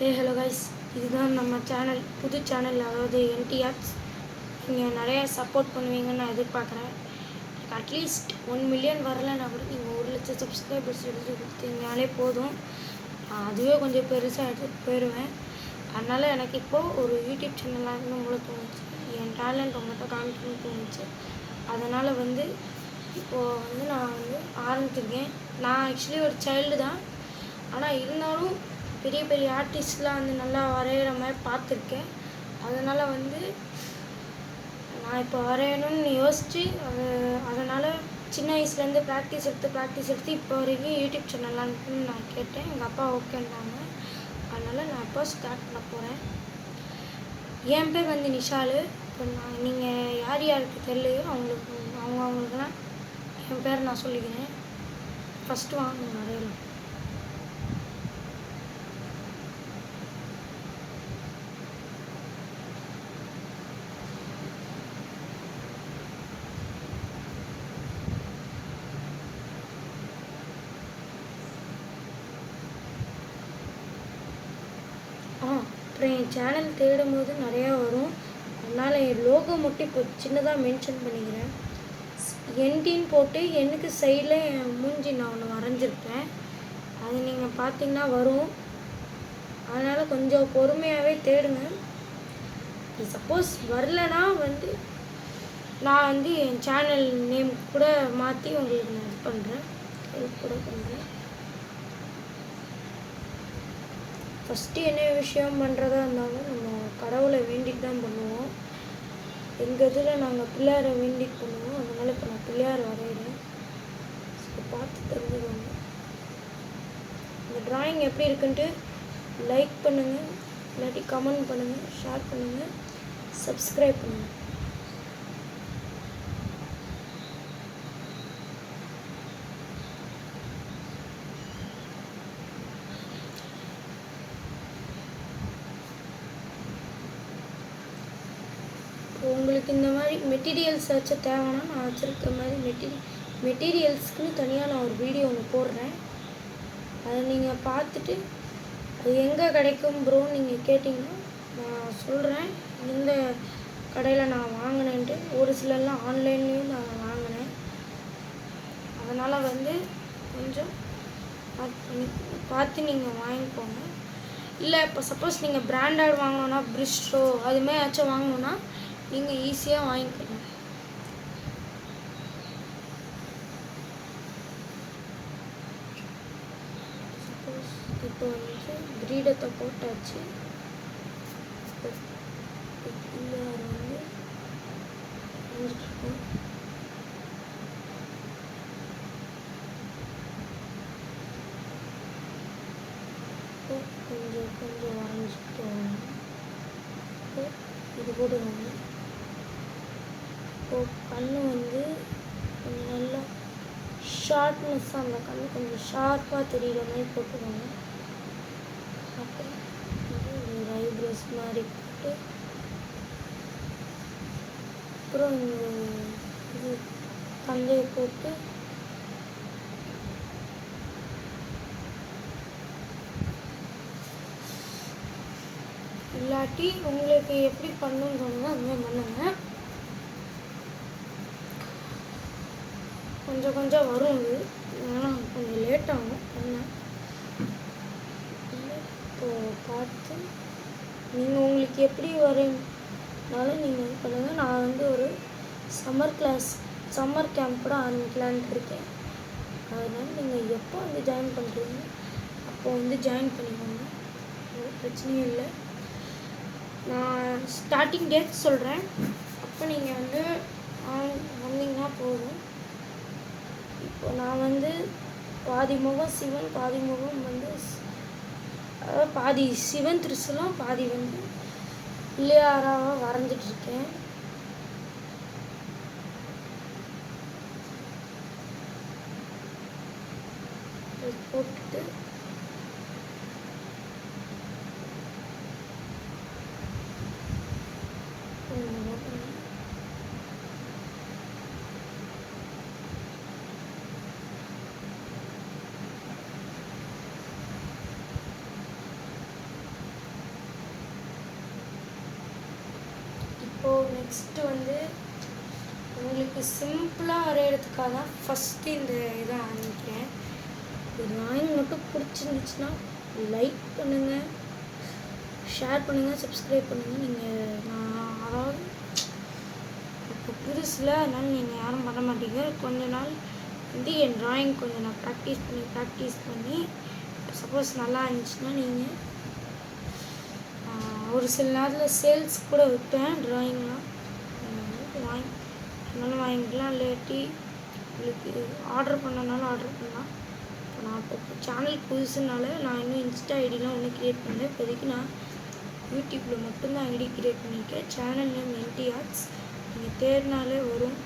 Hello guys, இதுதான் நம்ம channel, புது சேனல். அதாவது என்டிஆர்ஸ். நீங்கள் நிறையா சப்போர்ட் பண்ணுவீங்கன்னு நான் எதிர்பார்க்குறேன். அட்லீஸ்ட் 1 மில்லியன் வரலைன்னா கூட நீங்கள் 1,00,000 சப்ஸ்கிரைபர்ஸ் எடுத்து கொடுத்தீங்கனாலே போதும். அதுவே கொஞ்சம் பெருசாக எடுத்துகிட்டு போயிடுவேன். அதனால் எனக்கு இப்போது ஒரு யூடியூப் சேனல் ஆகணும் போல தோணுச்சு. என் டேலண்ட் உங்கள்கிட்ட காமிக்கணும்னு தோணுச்சு. அதனால் இப்போது நான் ஆரம்பிச்சிருக்கேன். நான் ஆக்சுவலி ஒரு சைல்டு தான். ஆனால் இருந்தாலும் பெரிய பெரிய ஆர்டிஸ்ட்லாம் நல்லா வரைகிற மாதிரி பார்த்துருக்கேன். அதனால் நான் இப்போ வரையணும்னு யோசித்து அதனால் சின்ன வயசுலேருந்து ப்ராக்டிஸ் எடுத்து இப்போ வரைக்கும் யூடியூப் சேனல்லான்னு நான் கேட்டேன். எங்கள் அப்பா ஓகேன்னாங்க. அதனால் நான் இப்போ ஸ்டார்ட் பண்ண போகிறேன். என் பேர் நிஷாலு. இப்போ நீங்கள் யார் யாருக்கு தெரியலையோ அவங்களுக்குலாம் என் பேர் நான் சொல்லிக்கிறேன். ஃபஸ்ட்டு வாங்க வரையலாம். அப்புறம் என் சேனல் தேடும்போது நிறையா வரும். அதனால் என் லோகோ மட்டும் இப்போ சின்னதாக மென்ஷன் பண்ணிக்கிறேன். என்டின்னு போட்டு எனக்கு சைடில் என் மூஞ்சி நான் ஒன்று வரைஞ்சிருப்பேன். அது நீங்கள் பார்த்தீங்கன்னா வரும். அதனால் கொஞ்சம் பொறுமையாகவே தேடுங்க. சப்போஸ் வரலன்னா நான் என் சேனல் நேம் கூட மாற்றி உங்களுக்கு நான் இது பண்ணுறேன், ஹெல்ப் கூட பண்ணுறேன். ஃபஸ்ட்டு என்ன விஷயம் பண்ணுறதா இருந்தாலும் நம்ம கடவுளை வேண்டிட்டு தான் பண்ணுவோம். எங்கள் இதில் நாங்கள் பிள்ளையாரை வேண்டிட்டு பண்ணுவோம். அதனால் இப்போ நான் பிள்ளையார் வரைகிறேன். பார்த்து தெரிஞ்சுக்கோங்க. இந்த ட்ராயிங் எப்படி இருக்குன்ட்டு லைக் பண்ணுங்கள், இல்லாட்டி கமெண்ட் பண்ணுங்கள், ஷேர் பண்ணுங்கள், சப்ஸ்கிரைப் பண்ணுங்கள். உங்களுக்கு இந்த மாதிரி மெட்டீரியல்ஸ் தேவைன்னா நான் வச்சுருக்க மாதிரி மெட்டீரியல்ஸ்க்குன்னு தனியாக நான் ஒரு வீடியோ ஒன்று போடுறேன். அதை நீங்கள் பார்த்துட்டு அது எங்கே கிடைக்கும் ப்ரோன்னு நீங்கள் கேட்டிங்கன்னா நான் சொல்கிறேன் எந்த கடையில் நான் வாங்கினேன்ட்டு. ஒரு சிலர்லாம் ஆன்லைன்லேயும் நான் வாங்கினேன். அதனால் கொஞ்சம் பார்த்து நீங்கள் வாங்கிக்கோங்க. இல்லை இப்போ சப்போஸ் நீங்கள் பிராண்டட் வாங்கணுன்னா பிரிஸ்டோ அதுமாதிரி ஏதாச்சும் வாங்கணுன்னா நீங்கள் ஈஸியாக வாங்கிக்கலாம். சப்போஸ் இப்போ கிரீடத்தை போட்டாச்சு. கொஞ்சம் வரைஞ்சிட்டு இது போடுவாங்க. இப்போது கண் கொஞ்சம் நல்லா ஷார்ப்னஸ்ஸாக அந்த கண் கொஞ்சம் ஷார்ப்பாக தெரிகிற மாதிரி போட்டுக்கோங்க. அப்புறம் ஒரு ஐப்ரோஸ் மாதிரி போட்டு அப்புறம் இது தந்தையை போட்டு இல்லாட்டி உங்களுக்கு எப்படி பண்ணணுன்னு தோணுதோ அதுமாதிரி பண்ணுங்க. கொஞ்சம் வரும். இது ஆனால் கொஞ்சம் லேட்டாகும் பண்ண. இப்போது பார்த்து நீங்கள் உங்களுக்கு எப்படி வரைனாலும் நீங்கள் இது பண்ணுங்கள். நான் ஒரு சம்மர் கேம்ப் கூட ஆரம்பிக்கலான்ட்டு இருக்கேன். அதனால் நீங்கள் எப்போ ஜாயின் பண்ணுறீங்க அப்போ ஜாயின் பண்ணிக்கோங்க. ஒரு பிரச்சனையும் இல்லை. நான் ஸ்டார்டிங் டேட் சொல்கிறேன். அப்போ நீங்கள் வந்தீங்கன்னா போதும். இப்போ நான் பாதி முகம் சிவன், பாதி முகம் அதாவது பாதி சிவன் திரிசூலம், பாதி பிள்ளையாராக வரைஞ்சிட்ருக்கேன். போட்டுட்டு நெக்ஸ்ட்டு வந்து உங்களுக்கு சிம்பிளாக வரைகிறதுக்காக தான் ஃபஸ்ட்டு இந்த இதை ஆரம்பிக்கிறேன். ட்ராயிங் மட்டும் பிடிச்சிருந்துச்சுன்னா லைக் பண்ணுங்கள், ஷேர் பண்ணுங்கள், சப்ஸ்கிரைப் பண்ணுங்கள். நான் அதாவது இப்போ புதுசில் அதனால் நீங்கள் யாரும் பண்ண மாட்டீங்க. கொஞ்ச நாள் வந்து என் ட்ராயிங் கொஞ்சம் நான் ப்ராக்டிஸ் பண்ணி சப்போஸ் நல்லா இருந்துச்சுன்னா நீங்கள் ஒரு சில நேரத்தில் சேல்ஸ் கூட விற்பேன் ட்ராயிங்லாம். வாங்கிக்கலாம், இல்லாட்டி உங்களுக்கு ஆர்டர் பண்ணனாலும் ஆர்டர் பண்ணலாம். இப்போ நான் இப்போ சேனல் புதுசுனால நான் இன்னும் இன்ஸ்டா ஐடிலாம் ஒன்றும் க்ரியேட் பண்ணல. இப்போதைக்கு நான் யூடியூப்பில் மட்டும்தான் ஐடி க்ரியேட் பண்ணியிருக்கேன். Channel name NT Arts. நீங்கள் தேடினாலே வரும்.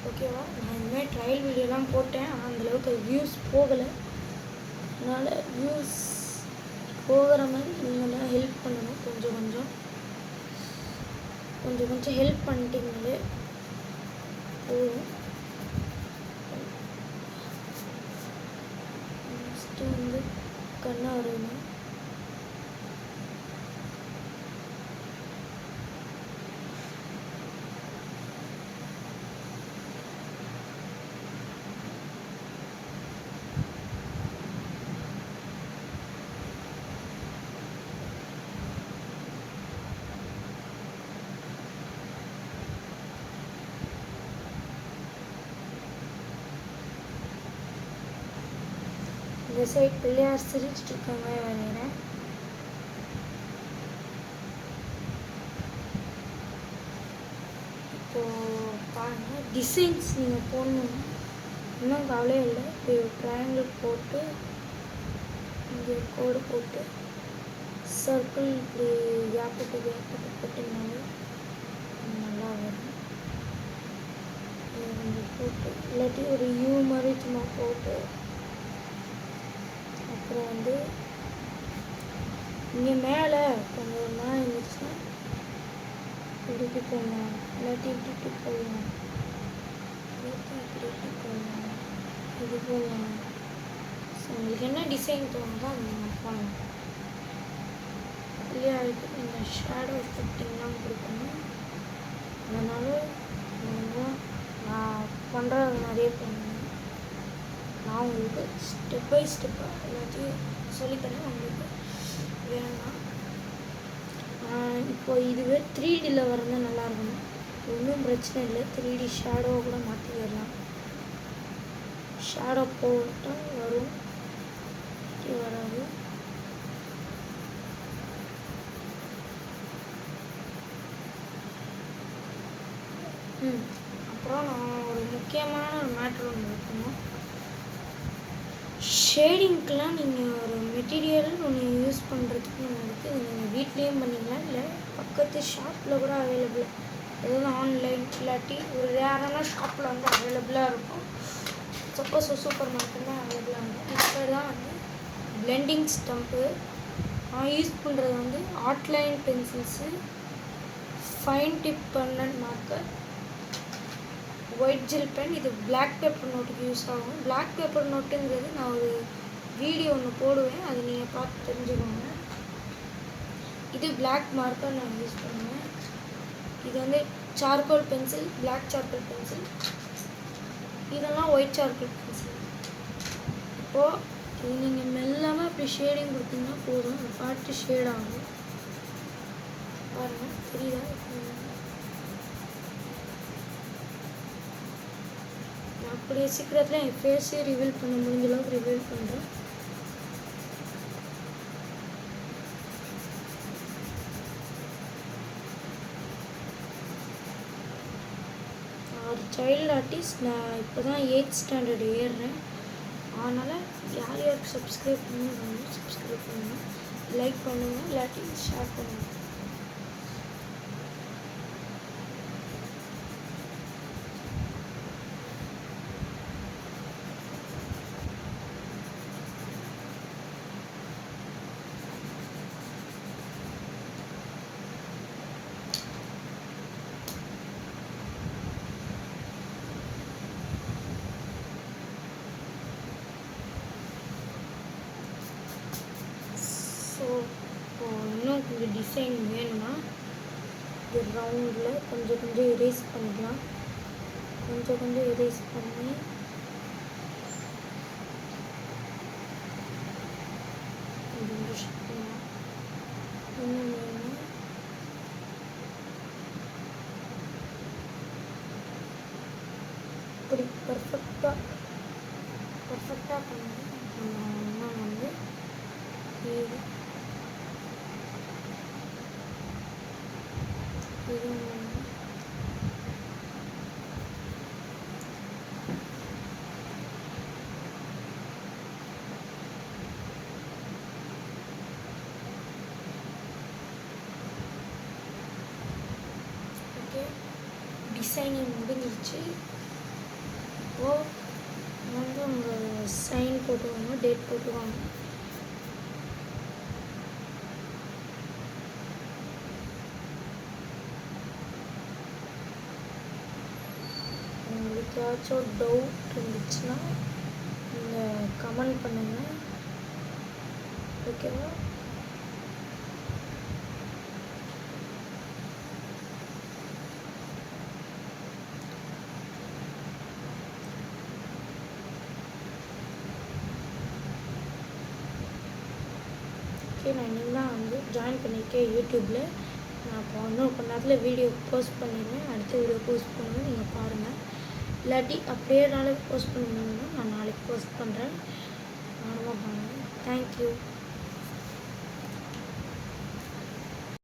ஓகேவா? நான் இனிமேல் ட்ரையல் வீடியோலாம் போட்டேன். ஆனால் அந்தளவுக்கு வியூஸ் போகலை. அதனால் வியூஸ் போகிற மாதிரி நீங்கள் தான் ஹெல்ப் பண்ணணும். கொஞ்சம் ஹெல்ப் பண்ணிட்டீங்களே போதும். நெக்ஸ்ட்டு வந்து கண்ணை வரையணும். இந்த சைட் பிள்ளையார் சிரிச்சிட்டு இருக்க மாதிரி வரைகிறேன். இப்போது பாருங்கள், டிசைன்ஸ் நீங்கள் போடணும். இன்னும் கவலையே இல்லை. இப்படி ட்ரையாங்கிள் போட்டு இங்கே கோடு போட்டு சர்க்கிள் இப்படி கேப்பு போட்டிங்கனாலே நல்லா வரும். கொஞ்சம் போட்டு இல்லாட்டி ஒரு யூ மாதிரி சும்மா போட்டு அப்புறம் வந்து இங்கே மேலே கொஞ்சம் நான் இருந்துச்சுன்னா இப்படி போடலாம், இல்லாட்டி இப்படி போடலாம், இப்படி போடலாம், இது போடலாம். ஸோ உங்களுக்கு என்ன டிசைன் தோணுதோ அது நீங்கள் பண்ணலாம். இல்லையா அதுக்கு நீங்கள் ஷேடோ எஃபெக்டிங்லாம் கொடுக்கணும். அதனால் நான் பண்ணுறது மாதிரியே பண்ணுவேன். நான் உங்களுக்கு ஸ்டெப் பை ஸ்டெப்பாக எல்லாத்தையும் சொல்லித்தரேன். உங்களுக்கு வேணும்னா இப்போ இதுவே 3Dயில் வரதான் நல்லாயிருக்கணும். ஒன்றும் பிரச்சனை இல்லை. 3D ஷேடோவை கூட மாற்றிடலாம். ஷேடோ போட்டால் வரும், வராது. அப்புறம் நான் ஒரு முக்கியமான ஒரு மேட்ரு ஒன்று இருக்கணும். ஷேடிங்க்கெலாம் நீங்கள் ஒரு மெட்டீரியல் ஒன்று யூஸ் பண்ணுறதுக்கு உங்களுக்கு நீங்கள் வீட்லேயும் பண்ணிக்கலாம், இல்லை பக்கத்து ஷாப்பில் கூட அவைலபிளாக எதாவது ஆன்லைன் இல்லாட்டி ஒரு ரேரான ஷாப்பில் வந்து அவைலபிளாக இருக்கும். சப்போஸ் சூப்பர் மார்க்கெட்டில் அவைலபிளாக இருக்கும். இப்போ தான் வந்து பிளெண்டிங் ஸ்டம்ப்பு நான் யூஸ் பண்ணுறது வந்து Artline pencils, fine tip permanent marker, white gel pen. இது பிளாக் பேப்பர் நோட்டுக்கு யூஸ் ஆகும். பிளாக் பேப்பர் நோட்டுங்கிறது நான் ஒரு வீடியோ ஒன்று போடுவேன், அது நீங்கள் பார்த்து தெரிஞ்சுக்கோங்க. இது பிளாக் மார்க்கர் நான் யூஸ் பண்ணுவேன். இது வந்து charcoal pencil, black charcoal pencil. இதெல்லாம் ஒயிட் சார்கோல் பென்சில். இப்போது இது நீங்கள் மெல்லாமல் இப்படி ஷேடிங் கொடுத்தீங்கன்னா போதும், அது பாட்டு ஷேட் ஆகும். பாருங்கள், தெரியுதா? அப்படியே சீக்கிரத்தில் என் ஃபேஸே ரிவீல் பண்ண முடிஞ்ச அளவுக்கு ரிவீல் பண்ணுறேன். ஒரு சைல்டு ஆர்டிஸ்ட். நான் இப்போ தான் 8th ஸ்டாண்டர்ட் ஏறுறேன். அதனால் யார் யாருக்கு சப்ஸ்கிரைப் பண்ணுங்க, சப்ஸ்கிரைப் பண்ணுங்கள், லைக் பண்ணுங்கள், இல்லாட்டி ஷேர் பண்ணுங்கள். டிசைன் வேணும்னா இது ரவுண்டில் கொஞ்சம் கொஞ்சம் எரேஸ் பண்ணிக்கலாம். கொஞ்சம் கொஞ்சம் எரேஸ் பண்ணி கொஞ்சம் ஷிஃப்ட் பண்ணலாம். இன்னும் வேணும்னா இப்படி பர்ஃபெக்டாக பண்ணி நம்ம வந்து இது ஓகே, டிசைனிங் முடிஞ்சிருச்சு. ஓ வந்து உங்கள் சைன் போட்டுக்கோங்க, டேட் போட்டுக்கோங்க. உங்களுக்கு ஏதாச்சும் டவுட் இருந்துச்சுன்னா நீங்கள் கமெண்ட் பண்ணுங்கள். ஓகேவா? ஓகே, நான் இன்றைக்கி தான் வந்து ஜாயின் பண்ணியிருக்கேன் யூடியூப்பில். நான் இப்போ இன்னும் கொஞ்ச நேரத்தில் வீடியோ போஸ்ட் பண்ணிடுவேன். அடுத்த வீடியோ போஸ்ட் பண்ணுவேன், நீங்கள் பாருங்கள். இல்லாட்டி அப்படியே நாளைக்கு போஸ்ட் பண்ணணுன்னா நான் நாளைக்கு போஸ்ட் பண்ணுறேன். நானும் பண்ணுவேன். தேங்க்யூ.